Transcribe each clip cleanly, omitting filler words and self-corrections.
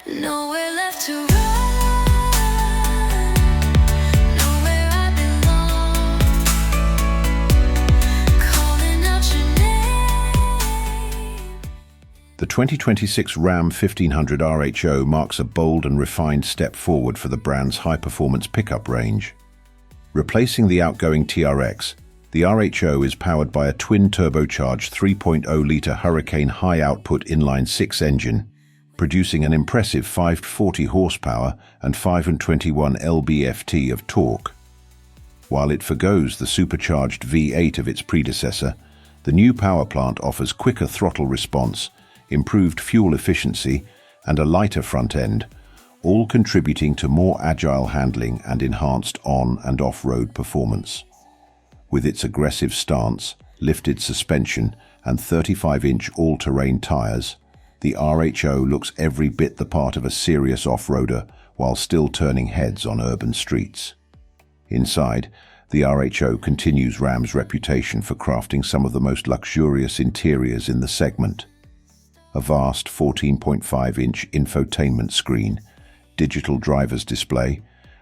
Nowhere left to run, nowhere I belong, calling out your name. The 2026 Ram 1500 RHO marks a bold and refined step forward for the brand's high-performance pickup range. Replacing the outgoing TRX, the RHO is powered by a twin-turbocharged 3.0-litre Hurricane high-output inline-six engine, producing an impressive 540 horsepower and 521 lb-ft of torque. While it forgoes the supercharged V8 of its predecessor, the new powerplant offers quicker throttle response, improved fuel efficiency, and a lighter front end, all contributing to more agile handling and enhanced on- and off-road performance. With its aggressive stance, lifted suspension, and 35-inch all-terrain tyres, the RHO looks every bit the part of a serious off-roader while still turning heads on urban streets. Inside, the RHO continues Ram's reputation for crafting some of the most luxurious interiors in the segment. A vast 14.5-inch infotainment screen, digital driver's display,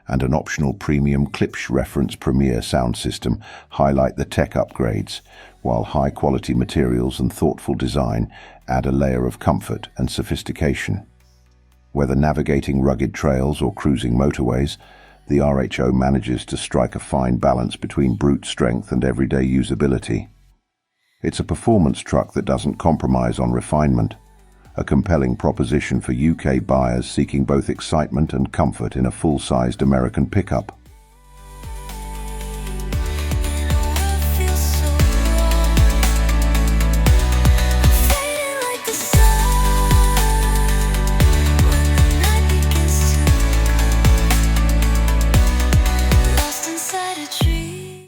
and an optional premium Klipsch Reference Premiere sound system highlight the tech upgrades, while high-quality materials and thoughtful design add a layer of comfort and sophistication. Whether navigating rugged trails or cruising motorways, the RHO manages to strike a fine balance between brute strength and everyday usability. It's a performance truck that doesn't compromise on refinement, a compelling proposition for UK buyers seeking both excitement and comfort in a full-sized American pickup.